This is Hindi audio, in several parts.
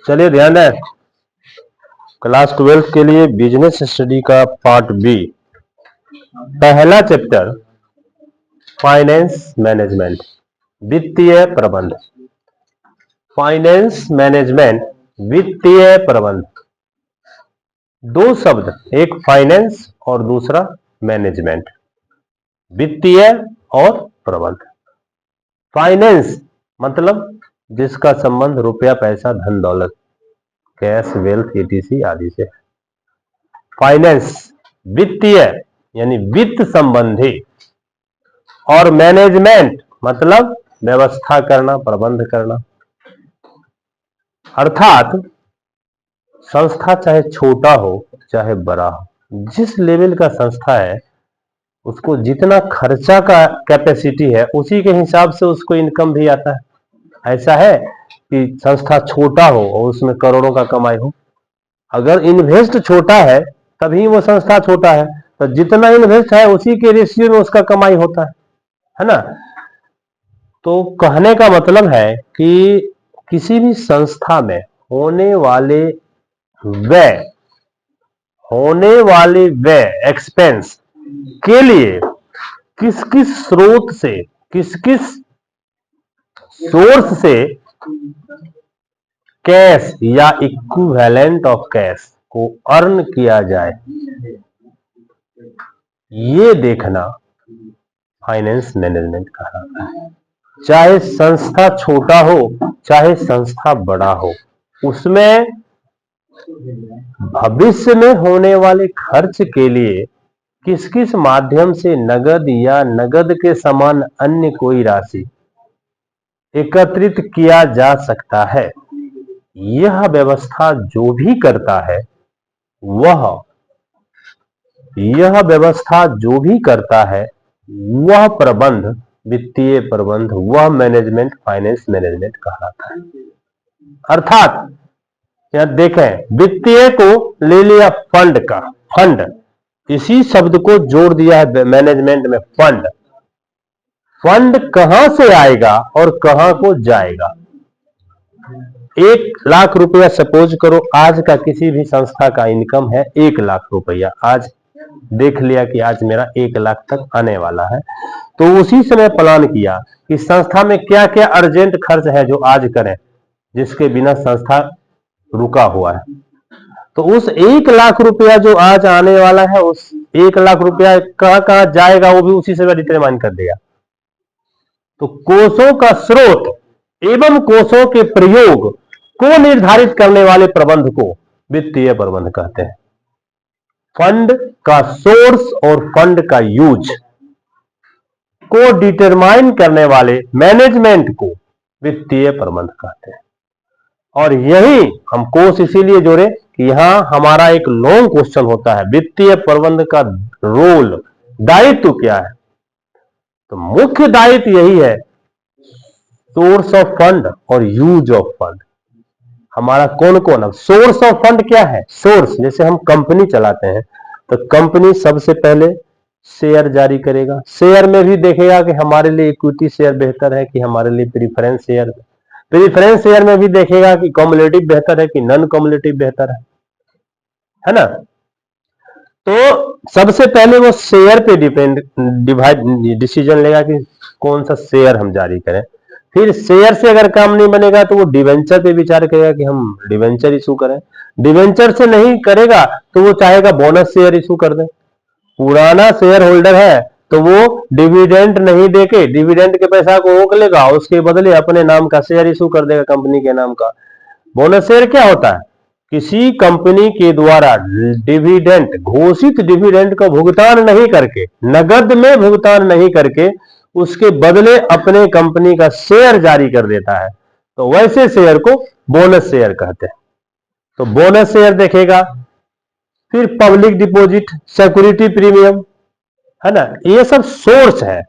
चलिए ध्यान दें, क्लास 12 के लिए बिजनेस स्टडी का पार्ट बी, पहला चैप्टर फाइनेंस मैनेजमेंट, वित्तीय प्रबंध। फाइनेंस मैनेजमेंट, वित्तीय प्रबंध, दो शब्द, एक फाइनेंस और दूसरा मैनेजमेंट, वित्तीय और प्रबंध। फाइनेंस मतलब जिसका संबंध रुपया, पैसा, धन दौलत, कैश, वेल्थ, ईटीसी आदि से। फाइनेंस वित्तीय यानी वित्त संबंधी, और मैनेजमेंट मतलब व्यवस्था करना, प्रबंध करना। अर्थात संस्था चाहे छोटा हो चाहे बड़ा हो, जिस लेवल का संस्था है उसको जितना खर्चा का कैपेसिटी है उसी के हिसाब से उसको इनकम भी आता है। ऐसा है कि संस्था छोटा हो और उसमें करोड़ों का कमाई हो। अगर इन्वेस्ट छोटा है तभी वो संस्था छोटा है, तो जितना इन्वेस्ट है उसी के रेशियो में उसका कमाई होता है ना। तो कहने का मतलब है कि किसी भी संस्था में होने वाले व्यय एक्सपेंस के लिए किस किस स्रोत से, किस किस सोर्स से कैश या इक्विवेलेंट ऑफ कैश को अर्न किया जाए, ये देखना फाइनेंस मैनेजमेंट कहलाता है। चाहे संस्था छोटा हो चाहे संस्था बड़ा हो, उसमें भविष्य में होने वाले खर्च के लिए किस किस माध्यम से नगद या नगद के समान अन्य कोई राशि एकत्रित किया जा सकता है, यह व्यवस्था जो भी करता है वह प्रबंध, वित्तीय प्रबंध, वह मैनेजमेंट फाइनेंस मैनेजमेंट कहलाता है। अर्थात यहां देखें, वित्तीय को ले लिया फंड का, फंड इसी शब्द को जोड़ दिया है मैनेजमेंट में, फंड। फंड कहां से आएगा और कहां को जाएगा। 1,00,000 रुपया सपोज करो आज का किसी भी संस्था का इनकम है 1,00,000 रुपया, आज देख लिया कि आज मेरा 1,00,000 तक आने वाला है, तो उसी समय प्लान किया कि संस्था में क्या क्या अर्जेंट खर्च है जो आज करें, जिसके बिना संस्था रुका हुआ है। तो उस 1,00,000 रुपया जो आज आने वाला है, उस 1,00,000 रुपया कहां कहां जाएगा वो भी उसी समय डिटरमाइन कर देगा। तो कोषों का स्रोत एवं कोषों के प्रयोग को निर्धारित करने वाले प्रबंध को वित्तीय प्रबंध कहते हैं। फंड का सोर्स और फंड का यूज को डिटरमाइन करने वाले मैनेजमेंट को वित्तीय प्रबंध कहते हैं। और यही हम कोर्स इसीलिए जोड़े कि यहां हमारा एक लॉन्ग क्वेश्चन होता है, वित्तीय प्रबंध का रोल, दायित्व क्या है। तो मुख्य दायित्व यही है, सोर्स ऑफ फंड और यूज ऑफ फंड। हमारा कौन कौन है सोर्स ऑफ फंड, क्या है सोर्स। जैसे हम कंपनी चलाते हैं तो कंपनी सबसे पहले शेयर जारी करेगा, शेयर में भी देखेगा कि हमारे लिए इक्विटी शेयर बेहतर है कि हमारे लिए प्रीफरेंस शेयर, प्रीफरेंस शेयर में भी देखेगा कि कम्युलेटिव बेहतर है कि नॉन कम्युलेटिव बेहतर है ना। तो सबसे पहले वो शेयर पे डिसीजन लेगा कि कौन सा शेयर हम जारी करें। फिर शेयर से अगर काम नहीं बनेगा तो वो डिवेंचर पे विचार करेगा कि हम डिवेंचर इशू करें। डिवेंचर से नहीं करेगा तो वो चाहेगा बोनस शेयर इशू कर दें। पुराना शेयर होल्डर है तो वो डिविडेंड नहीं देके डिविडेंड के पैसा को रोक लेगा, उसके बदले अपने नाम का शेयर इशू कर देगा, कंपनी के नाम का। बोनस शेयर क्या होता है, किसी कंपनी के द्वारा डिविडेंड, घोषित डिविडेंड का भुगतान नहीं करके, नगद में भुगतान नहीं करके उसके बदले अपने कंपनी का शेयर जारी कर देता है, तो वैसे शेयर को बोनस शेयर कहते हैं। तो बोनस शेयर देखेगा। फिर पब्लिक डिपॉजिट, सिक्योरिटी प्रीमियम, है ना, ये सब सोर्स है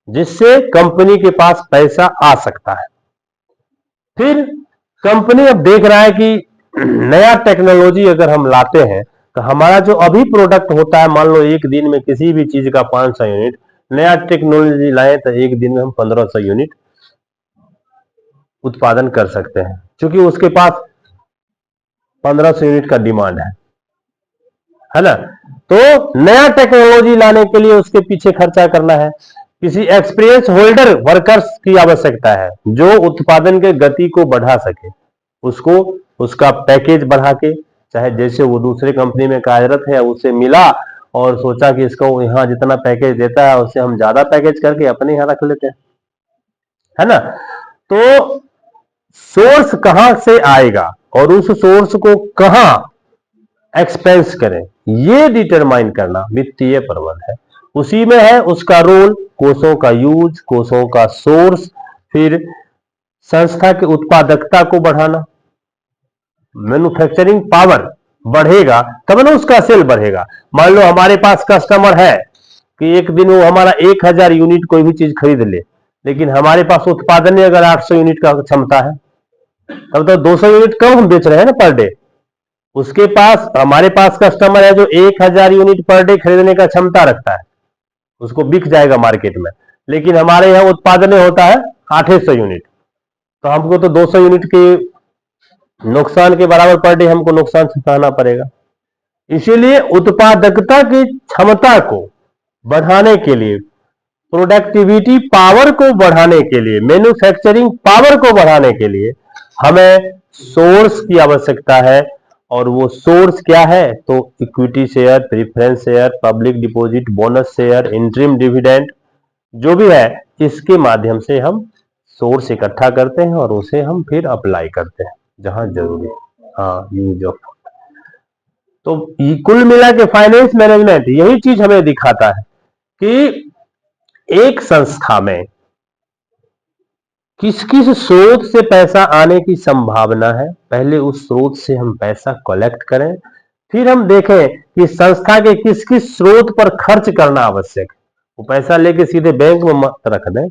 जिससे कंपनी के पास पैसा आ सकता है। फिर कंपनी अब देख रहा है कि नया टेक्नोलॉजी अगर हम लाते हैं तो हमारा जो अभी प्रोडक्ट होता है, मान लो एक दिन में किसी भी चीज का 500 यूनिट, नया टेक्नोलॉजी लाए तो एक दिन में हम 1500 यूनिट उत्पादन कर सकते हैं, क्योंकि उसके पास 1500 यूनिट का डिमांड है ना। तो नया टेक्नोलॉजी लाने के लिए उसके पीछे खर्चा करना है। किसी एक्सपीरियंस होल्डर वर्कर्स की आवश्यकता है जो उत्पादन के गति को बढ़ा सके, उसको उसका पैकेज बढ़ा के, चाहे जैसे वो दूसरे कंपनी में कार्यरत है उसे मिला और सोचा कि इसको यहाँ जितना पैकेज देता है उससे हम ज्यादा पैकेज करके अपने यहाँ रख लेते हैं, है ना। तो सोर्स कहां से आएगा और उस सोर्स को कहां एक्सपेंस करें, ये डिटरमाइन करना वित्तीय प्रबंधन है। उसी में है उसका रोल, कोषों का यूज, कोषों का सोर्स, फिर संस्था की उत्पादकता को बढ़ाना। मैन्युफैक्चरिंग पावर बढ़ेगा तब ना उसका सेल बढ़ेगा। मान लो हमारे पास कस्टमर है कि एक दिन वो हमारा 1000 यूनिट कोई भी चीज खरीद ले, लेकिन हमारे पास उत्पादन में अगर 800 यूनिट का क्षमता है, तब तो 200 यूनिट कम हम बेच रहे हैं ना पर डे। उसके पास, हमारे पास कस्टमर है जो 1000 यूनिट पर डे खरीदने का क्षमता रखता है, उसको बिक जाएगा मार्केट में, लेकिन हमारे यहाँ उत्पादन होता है 800 यूनिट, तो हमको तो 200 यूनिट के नुकसान के बराबर पर डे हमको नुकसान सहना पड़ेगा। इसीलिए उत्पादकता की क्षमता को बढ़ाने के लिए, प्रोडक्टिविटी पावर को बढ़ाने के लिए, मैन्युफैक्चरिंग पावर को बढ़ाने के लिए हमें सोर्स की आवश्यकता है। और वो सोर्स क्या है, तो equity share, preference share, public deposit, bonus share, interim dividend, जो भी है, इसके माध्यम से हम सोर्स इकट्ठा करते हैं और उसे हम फिर अप्लाई करते हैं जहां जरूरी है। हाँ, यूज ऑफ। तो कुल मिला के फाइनेंस मैनेजमेंट यही चीज हमें दिखाता है कि एक संस्था में किस किस स्रोत से पैसा आने की संभावना है, पहले उस स्रोत से हम पैसा कलेक्ट करें, फिर हम देखें कि संस्था के किस किस स्रोत पर खर्च करना आवश्यक है। वो पैसा लेके सीधे बैंक में मत रख दें,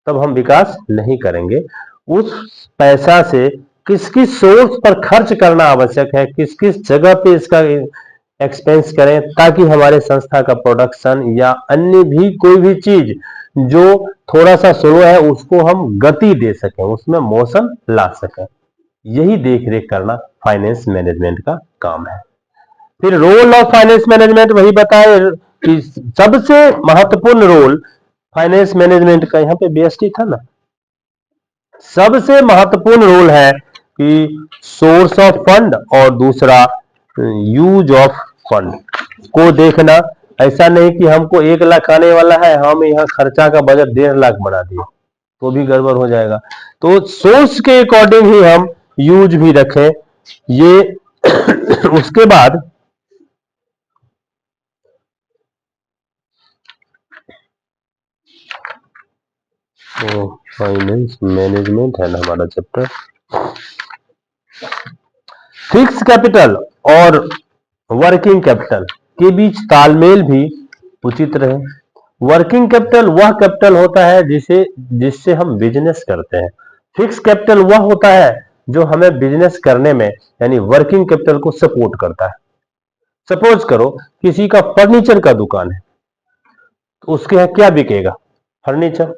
तब हम विकास नहीं करेंगे। उस पैसा से किस किस सोर्स पर खर्च करना आवश्यक है, किस किस जगह पे इसका एक्सपेंस करें, ताकि हमारे संस्था का प्रोडक्शन या अन्य भी कोई भी चीज जो थोड़ा सा स्लो है उसको हम गति दे सकें, उसमें मोशन ला सकें। यही देख रेख करना फाइनेंस मैनेजमेंट का काम है। फिर रोल ऑफ फाइनेंस मैनेजमेंट वही बताए कि सबसे महत्वपूर्ण रोल फाइनेंस मैनेजमेंट का, यहाँ पे बीएसटी था ना, सबसे महत्वपूर्ण रोल है कि सोर्स ऑफ फंड और दूसरा यूज ऑफ फंड को देखना। ऐसा नहीं कि हमको 1 लाख आने वाला है, हम यहाँ खर्चा का बजट 1.5 लाख बना दिए, तो भी गड़बड़ हो जाएगा। तो सोर्स के अकॉर्डिंग ही हम यूज भी रखें ये। उसके बाद फाइनेंस मैनेजमेंट है ना हमारा चैप्टर। फिक्स कैपिटल और वर्किंग कैपिटल के बीच तालमेल भी उचित रहे। वर्किंग कैपिटल वह कैपिटल होता है जिससे हम बिजनेस करते हैं। फिक्स कैपिटल वह होता है जो हमें बिजनेस करने में, यानी वर्किंग कैपिटल को सपोर्ट करता है। सपोज करो किसी का फर्नीचर का दुकान है, तो उसके यहाँ क्या बिकेगा, फर्नीचर।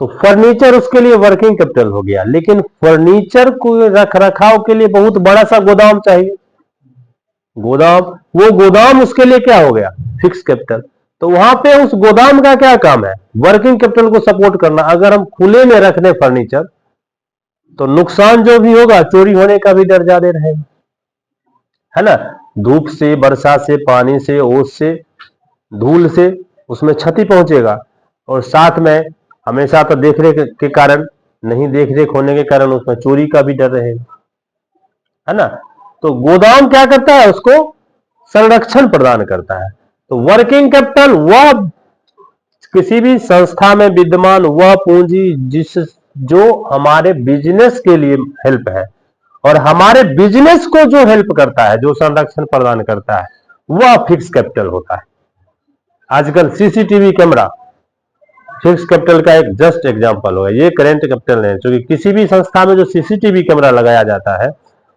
तो फर्नीचर उसके लिए वर्किंग कैपिटल हो गया, लेकिन फर्नीचर को रख रखाव के लिए बहुत बड़ा सा गोदाम चाहिए, गोदाम, वो गोदाम उसके लिए क्या हो गया, फिक्स कैपिटल। तो वहां पे उस गोदाम का क्या काम है, वर्किंग कैपिटल को सपोर्ट करना। अगर हम खुले में रख दें फर्नीचर तो नुकसान जो भी होगा, चोरी होने का भी डर ज्यादा रहेगा, है ना। धूप से, बरसात से, पानी से, ओस से, धूल से उसमें क्षति पहुंचेगा। और साथ में हमेशा तो देखरेख के कारण, नहीं देखरेख होने के कारण उसमें चोरी का भी डर रहेगा, है ना। तो गोदाम क्या करता है, उसको संरक्षण प्रदान करता है। तो वर्किंग कैपिटल वह किसी भी संस्था में विद्यमान वह पूंजी जो हमारे बिजनेस के लिए हेल्प है, और हमारे बिजनेस को जो हेल्प करता है, जो संरक्षण प्रदान करता है, वह फिक्स कैपिटल होता है। आजकल सीसीटीवी कैमरा फिक्स कैपिटल का एक जस्ट एग्जांपल होगा, ये करेंट कैपिटल है। क्योंकि किसी भी संस्था में जो सीसीटीवी कैमरा लगाया जाता है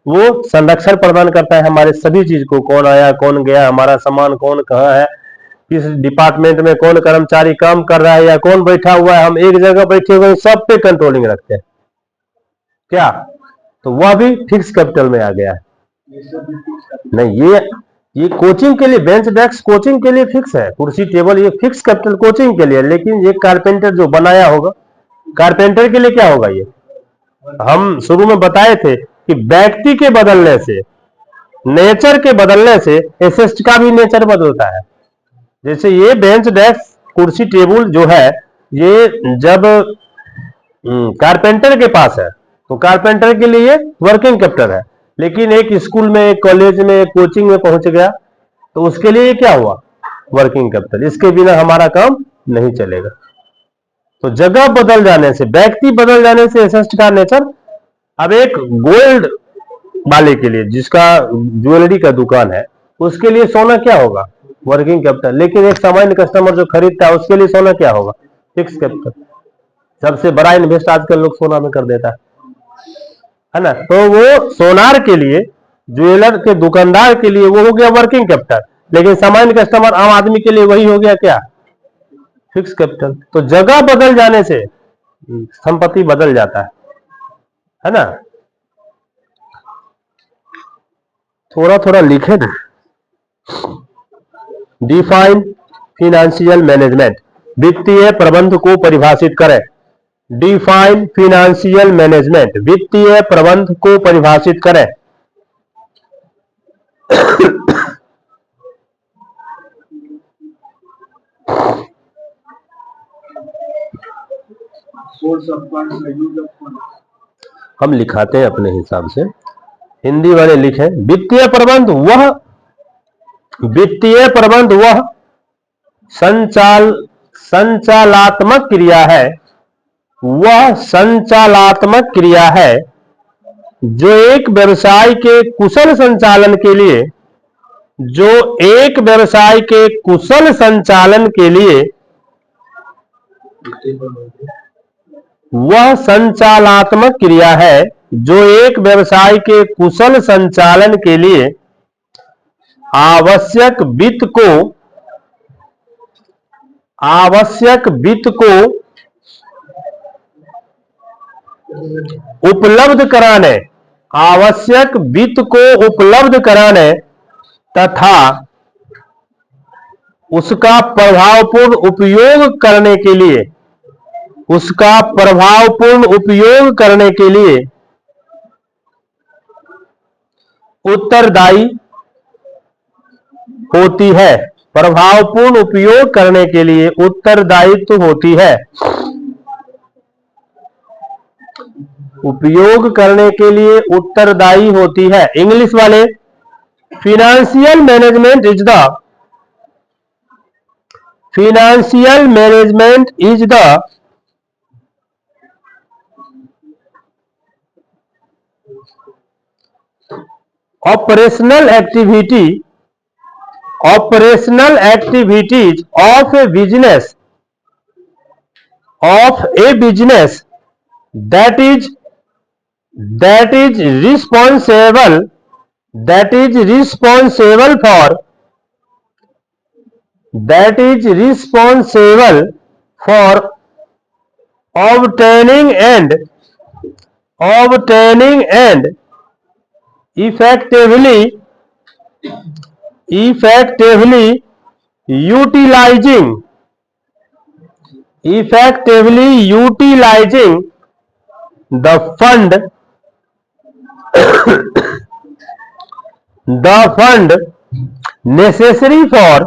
वो संरक्षण प्रदान करता है हमारे सभी चीज को, कौन आया कौन गया, हमारा सामान कौन कहाँ है, किस डिपार्टमेंट में कौन कर्मचारी काम कर रहा है या कौन बैठा हुआ है, हम एक जगह बैठे हुए सब पे कंट्रोलिंग रखते हैं क्या, तो वह भी फिक्स कैपिटल में आ गया है। नहीं, ये कोचिंग के लिए, बेंच डेस्क कोचिंग के लिए फिक्स है, कुर्सी टेबल ये फिक्स कैपिटल कोचिंग के लिए। लेकिन ये कारपेंटर जो बनाया होगा, कारपेंटर के लिए क्या होगा? ये हम शुरू में बताए थे कि व्यक्ति के बदलने से, नेचर के बदलने से एसेस्ट का भी नेचर बदलता है। जैसे ये बेंच डेस्क कुर्सी टेबल जो है, ये जब कारपेंटर के पास है तो कारपेंटर के लिए वर्किंग कैपिटल है। लेकिन एक स्कूल में, एक कॉलेज में, एक कोचिंग में पहुंच गया तो उसके लिए क्या हुआ? Working capital. इसके बिना हमारा काम नहीं चलेगा। तो जगह बदल जाने से, व्यक्ति बदल जाने से एसेट का नेचर। अब एक गोल्ड वाले के लिए, जिसका ज्वेलरी का दुकान है, उसके लिए सोना क्या होगा? Working capital. लेकिन एक सामान्य कस्टमर जो खरीदता है उसके लिए सोना क्या होगा? Fix capital. सबसे बड़ा इन्वेस्ट आजकल लोग सोना में कर देता है ना। तो वो सोनार के लिए, ज्वेलर के दुकानदार के लिए वो हो गया वर्किंग कैपिटल। लेकिन सामान्य कस्टमर, आम आदमी के लिए वही हो गया क्या? Fix capital. तो जगह बदल जाने से संपत्ति बदल जाता है ना। थोड़ा थोड़ा लिखे ना। डिफाइन फिनेंशियल मैनेजमेंट, वित्तीय प्रबंध को परिभाषित करें। डिफाइन फिनेंशियल मैनेजमेंट, वित्तीय प्रबंध को परिभाषित करें। हम लिखाते हैं अपने हिसाब से, हिंदी वाले लिखे। वित्तीय प्रबंध वह संचालात्मक क्रिया है, वह संचालात्मक क्रिया है जो एक व्यवसाय के कुशल संचालन के लिए, जो एक व्यवसाय के कुशल संचालन के लिए, वह संचालात्मक क्रिया है जो एक व्यवसाय के कुशल संचालन के लिए आवश्यक वित्त को उपलब्ध कराने, आवश्यक वित्त को उपलब्ध कराने तथा उसका प्रभावपूर्ण उपयोग करने के लिए, उसका प्रभावपूर्ण उपयोग करने के लिए उत्तरदायी होती है, प्रभावपूर्ण उपयोग करने के लिए उत्तरदायित्व होती है, उपयोग करने के लिए उत्तरदायी होती है। इंग्लिश वाले, financial management is the operational activities of a business that is responsible for obtaining and effectively utilizing the fund necessary for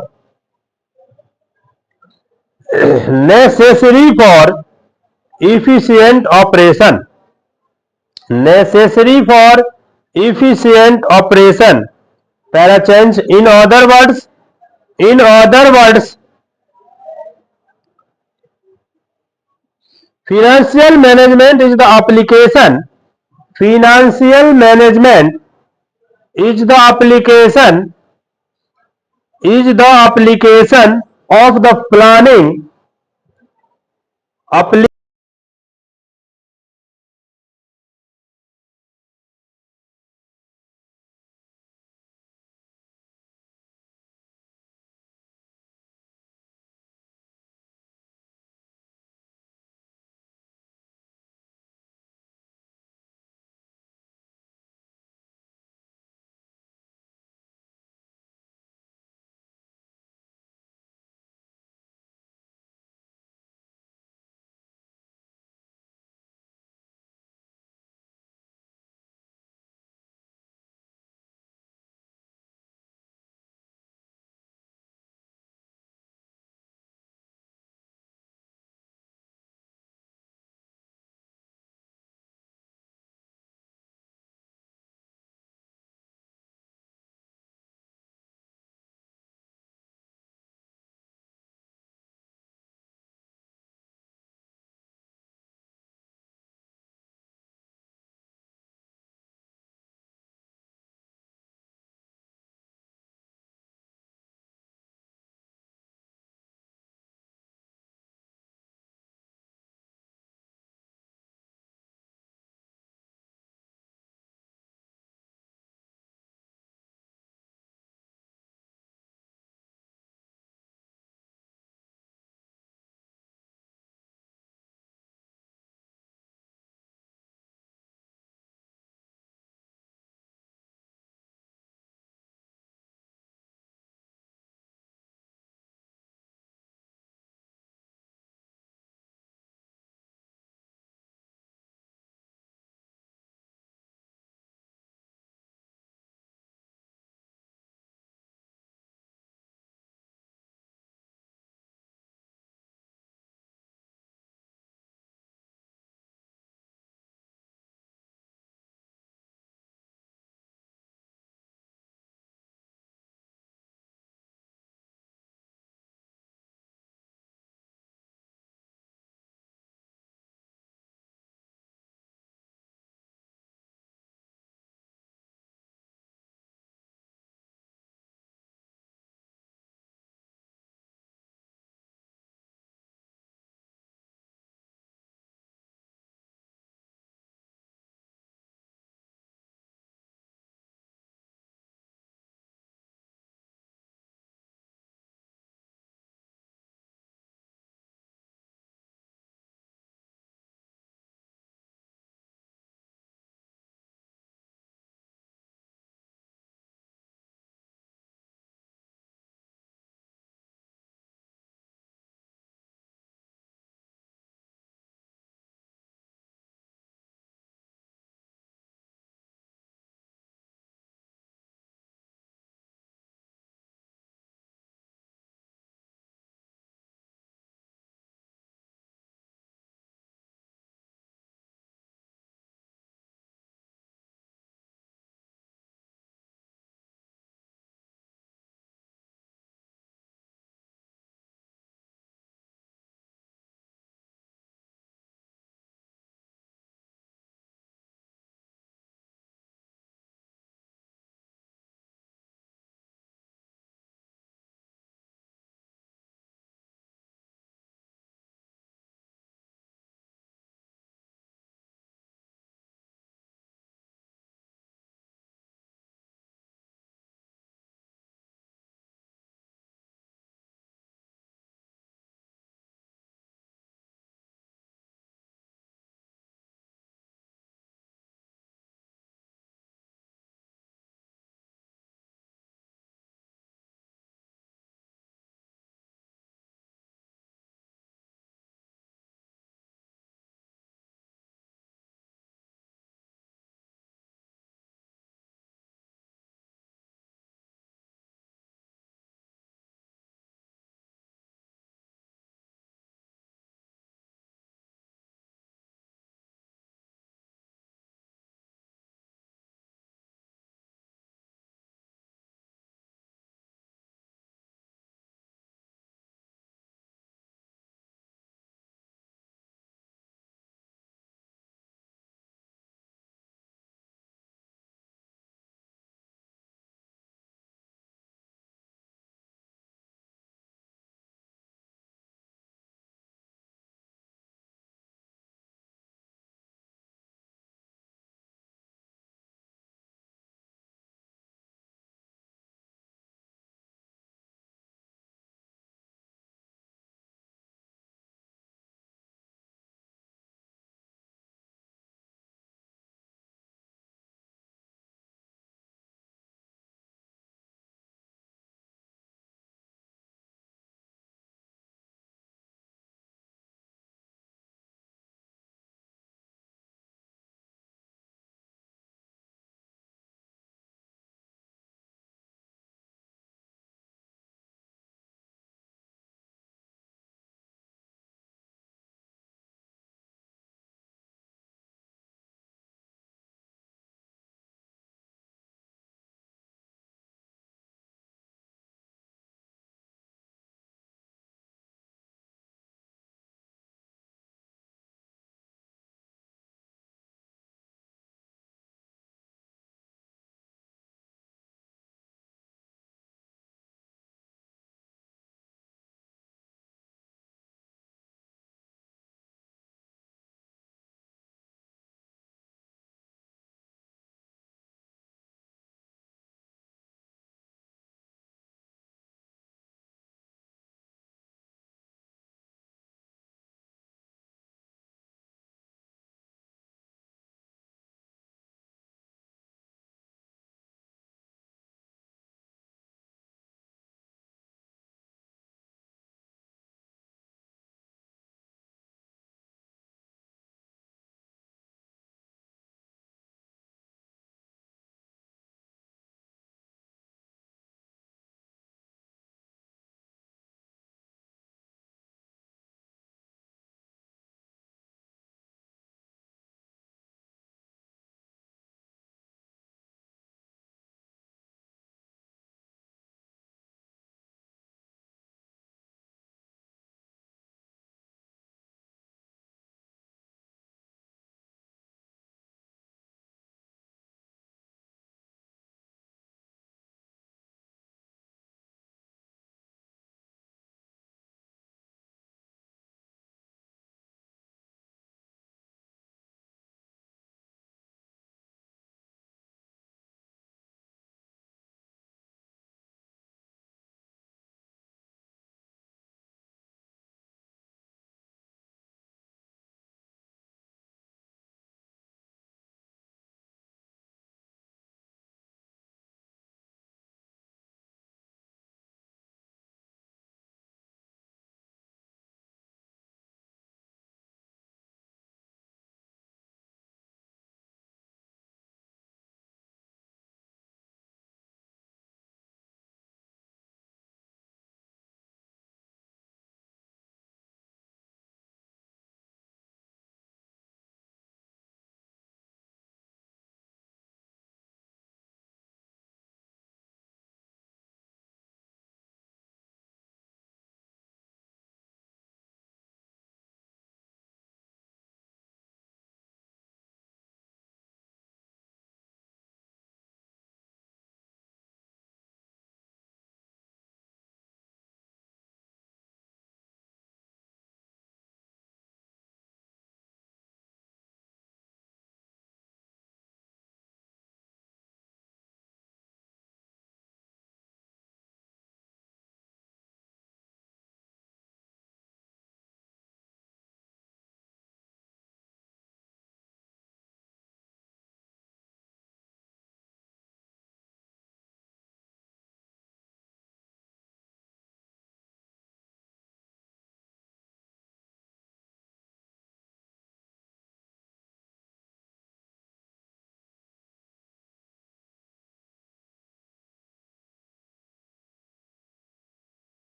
efficient operation, para change. In other words, financial management is the application of the planning